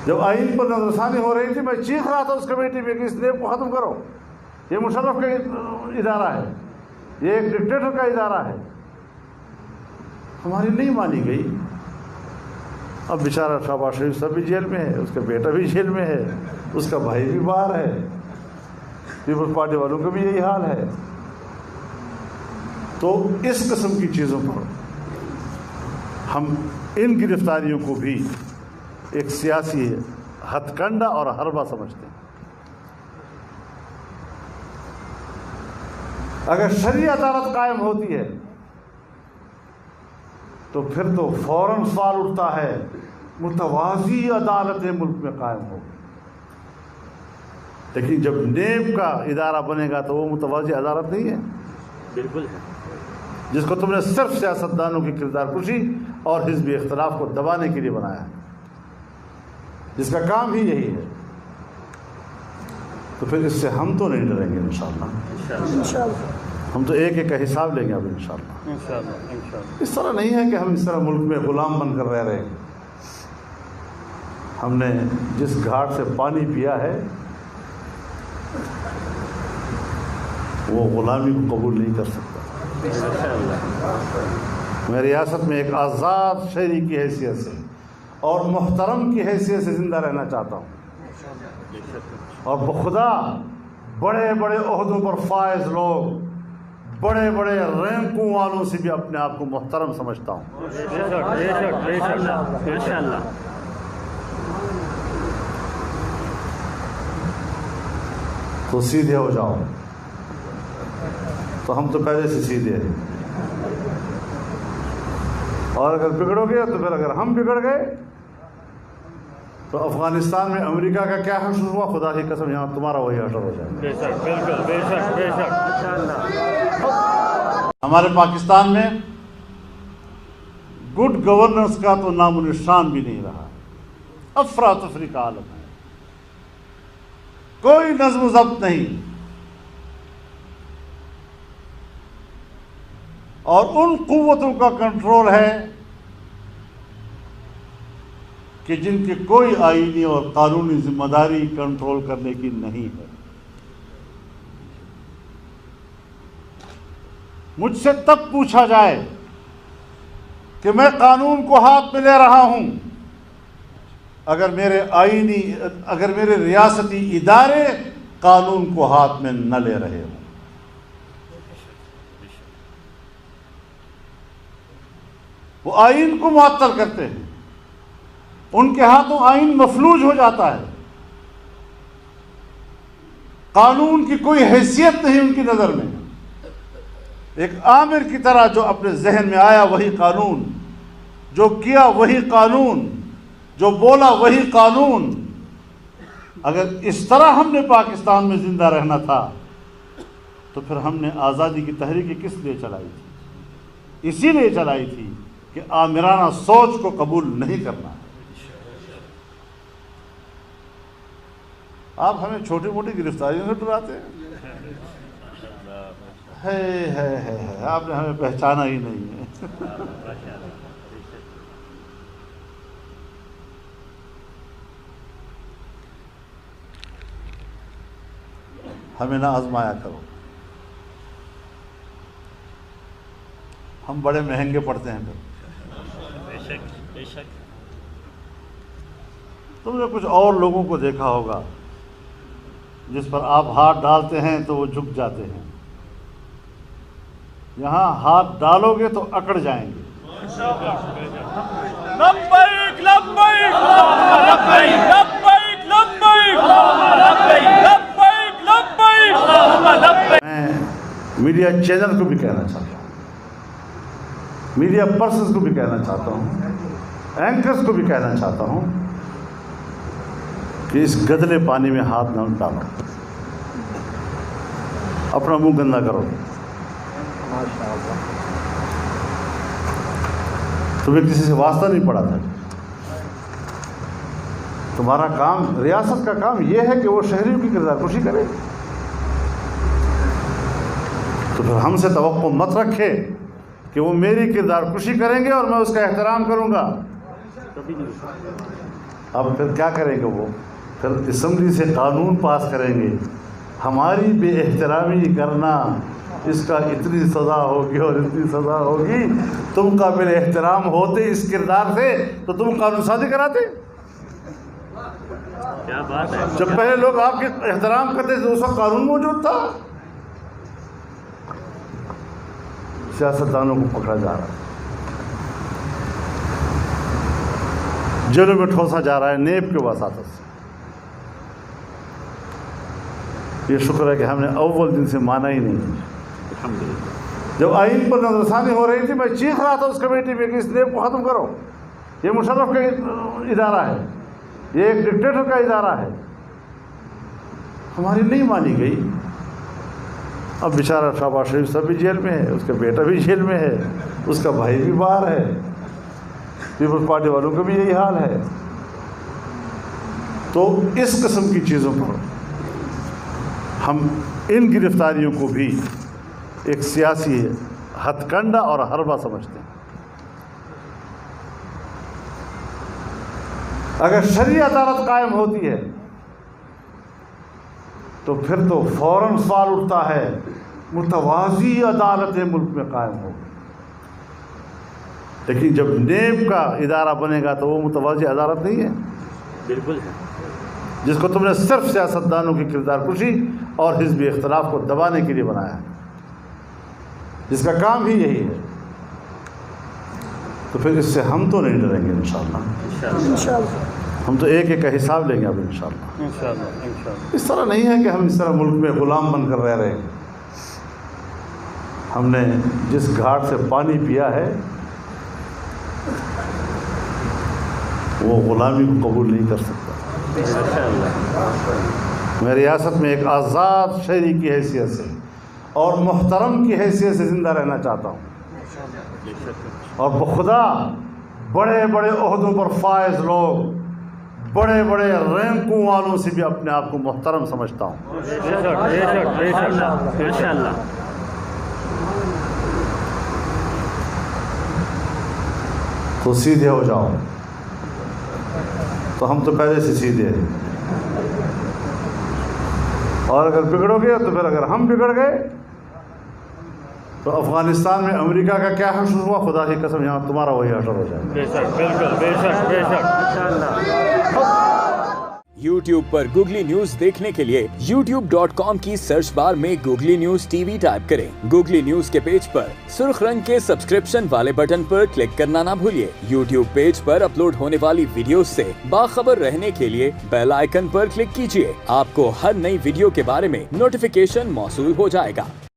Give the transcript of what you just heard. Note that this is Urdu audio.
جب آئین پر نظر ثانی ہو رہی تھی میں چیخ رہا تھا اس کمیٹی میں کہ اس نیب کو ختم کرو، یہ مشرف کا ادارہ ہے، یہ ایک ڈکٹیٹر کا ادارہ ہے. ہماری نہیں مانی گئی. اب بیچارہ شہباز شریف صاحب بھی جیل میں ہے، اس کا بیٹا بھی جیل میں ہے، اس کا بھائی بھی باہر ہے، پیپلز پارٹی والوں کا بھی یہی حال ہے. تو اس قسم کی چیزوں پر ہم ان گرفتاریوں کو بھی ایک سیاسی ہتھ کنڈا اور حربہ سمجھتے ہیں. اگر شرعی عدالت قائم ہوتی ہے تو پھر تو فوراً سوال اٹھتا ہے متوازی عدالتیں ملک میں قائم ہو. لیکن جب نیب کا ادارہ بنے گا تو وہ متوازی عدالت نہیں ہے. بالکل جس کو تم نے صرف سیاستدانوں کی کردار کشی اور حزبی اختلاف کو دبانے کے لیے بنایا ہے، جس کا کام ہی یہی ہے. تو پھر اس سے ہم تو نہیں ڈریں گے انشاءاللہ. ہم تو ایک ایک کا حساب لیں گے اب انشاءاللہ. اس طرح نہیں ہے کہ ہم اس طرح ملک میں غلام بن کر رہ رہے ہیں. ہم نے جس گھاٹ سے پانی پیا ہے وہ غلامی کو قبول نہیں کر سکتا. میں ریاست میں ایک آزاد شہری کی حیثیت سے اور محترم کی حیثیت سے زندہ رہنا چاہتا ہوں، اور بخدا بڑے بڑے عہدوں پر فائز لوگ، بڑے بڑے رینکوں والوں سے بھی اپنے آپ کو محترم سمجھتا ہوں. تو سیدھے ہو جاؤ. تو ہم تو پہلے سے سیدھے ہیں، اور اگر بگڑو گے تو پھر اگر ہم بگڑ گئے تو افغانستان میں امریکہ کا کیا حشر ہوا، خدا کی قسم یہاں تمہارا وہی حشر ہو جائے گا. ہمارے پاکستان میں گڈ گورننس کا تو نام و نشان بھی نہیں رہا. افراتفری کا عالم ہے، کوئی نظم و ضبط نہیں. اور ان قوتوں کا کنٹرول ہے کہ جن کی کوئی آئینی اور قانونی ذمہ داری کنٹرول کرنے کی نہیں ہے. مجھ سے تب پوچھا جائے کہ میں قانون کو ہاتھ میں لے رہا ہوں اگر میرے ریاستی ادارے قانون کو ہاتھ میں نہ لے رہے ہوں. وہ آئین کو معطل کرتے ہیں، ان کے ہاتھوں آئین مفلوج ہو جاتا ہے. قانون کی کوئی حیثیت نہیں ان کی نظر میں. ایک آمر کی طرح جو اپنے ذہن میں آیا وہی قانون، جو کیا وہی قانون، جو بولا وہی قانون. اگر اس طرح ہم نے پاکستان میں زندہ رہنا تھا تو پھر ہم نے آزادی کی تحریک کس لیے چلائی تھی؟ اسی لیے چلائی تھی کہ آمرانہ سوچ کو قبول نہیں کرنا. آپ ہمیں چھوٹی موٹی گرفتاریوں سے ڈراتے ہیں. آپ نے ہمیں پہچانا ہی نہیں ہے. ہمیں نہ آزمایا کرو، ہم بڑے مہنگے پڑتے ہیں. پھر تم نے کچھ اور لوگوں کو دیکھا ہوگا جس پر آپ ہاتھ ڈالتے ہیں تو وہ جھک جاتے ہیں. یہاں ہاتھ ڈالو گے تو اکڑ جائیں گے. لبیک لبیک لبیک لبیک لبیک لبیک. میں میڈیا چینل کو بھی کہنا چاہتا ہوں، میڈیا پرسنز کو بھی کہنا چاہتا ہوں، اینکرز کو بھی کہنا چاہتا ہوں کہ اس گدلے پانی میں ہاتھ نہ ڈالو، اپنا منہ گندا کرو. تمہیں کسی سے واسطہ نہیں پڑا تھا. تمہارا کام، ریاست کا کام یہ ہے کہ وہ شہریوں کی کردار کشی کرے. تو پھر ہم سے توقع مت رکھے کہ وہ میری کردار کشی کریں گے اور میں اس کا احترام کروں گا. اب پھر کیا کریں گے وہ؟ پھر اسمبلی سے قانون پاس کریں گے، ہماری بے احترامی کرنا، اس کا اتنی سزا ہوگی اور اتنی سزا ہوگی۔ تم قابل احترام ہوتے اس کردار سے تو تم قانون سازی کراتے؟ کیا بات ہے۔ جب پہلے لوگ آپ کے احترام کرتے تھے اس وقت قانون موجود تھا۔ سیاستدانوں کو پکڑا جا رہا ہے، جیلوں میں ٹھوسا جا رہا ہے نیب کے وساطت سے۔ یہ شکر ہے کہ ہم نے اول دن سے مانا ہی نہیں۔ جب آئین پر نظر ثانی ہو رہی تھی میں چیخ رہا تھا اس کمیٹی میں کہ اس نیب کو ختم کرو، یہ مشرف کا ادارہ ہے، یہ ایک ڈکٹیٹر کا ادارہ ہے۔ ہماری نہیں مانی گئی۔ اب بیچارہ شہباز شریف صاحب بھی جیل میں ہے، اس کا بیٹا بھی جیل میں ہے، اس کا بھائی بھی باہر ہے، پیپلز پارٹی والوں کا بھی یہی حال ہے۔ تو اس قسم کی چیزوں پر ہم ان گرفتاریوں کو بھی ایک سیاسی ہتھ کنڈا اور حربہ سمجھتے ہیں۔ اگر شرعی عدالت قائم ہوتی ہے تو پھر تو فوراً سوال اٹھتا ہے متوازی عدالتیں ملک میں قائم ہو، لیکن جب نیب کا ادارہ بنے گا تو وہ متوازی عدالت نہیں ہے، بالکل، جس کو تم نے صرف سیاستدانوں کی کردار کشی اور حزبی اختلاف کو دبانے کے لیے بنایا ہے، جس کا کام ہی یہی ہے۔ تو پھر اس سے ہم تو نہیں ڈریں گے انشاءاللہ، ہم تو ایک ایک کا حساب لیں گے اب انشاءاللہ۔ اس طرح نہیں ہے کہ ہم اس طرح ملک میں غلام بن کر رہ رہے ہیں۔ ہم نے جس گھاٹ سے پانی پیا ہے وہ غلامی کو قبول نہیں کر سکتا۔ میں ریاست میں ایک آزاد شہری کی حیثیت سے اور محترم کی حیثیت سے زندہ رہنا چاہتا ہوں، اور بخدا بڑے بڑے عہدوں پر فائز لوگ، بڑے بڑے رینکوں والوں سے بھی اپنے آپ کو محترم سمجھتا ہوں۔ تو سیدھے ہو جاؤ، تو ہم تو پہلے سے سیدھے ہیں، اور اگر بگڑو گے تو پھر اگر ہم بگڑ گئے تو افغانستان میں امریکہ کا کیا حشر ہوا، خدا کی قسم یہاں تمہارا وہی حشر ہو جائے گا۔ بے شک، بالکل، بے شک، بے شک۔ YouTube پر گوگلی نیوز دیکھنے کے لیے youtube.com کی سرچ بار میں googly news T V type کریں۔ گوگلی نیوز کے پیج پر سرخ رنگ کے سبسکرپشن والے بٹن پر کلک کرنا نہ بھولیے۔ YouTube پیج پر اپلوڈ ہونے والی ویڈیوز سے باخبر رہنے کے لیے بیل آئیکن پر کلک کیجیے۔ آپ کو ہر نئی ویڈیو کے بارے میں نوٹیفیکیشن موصول ہو جائے گا۔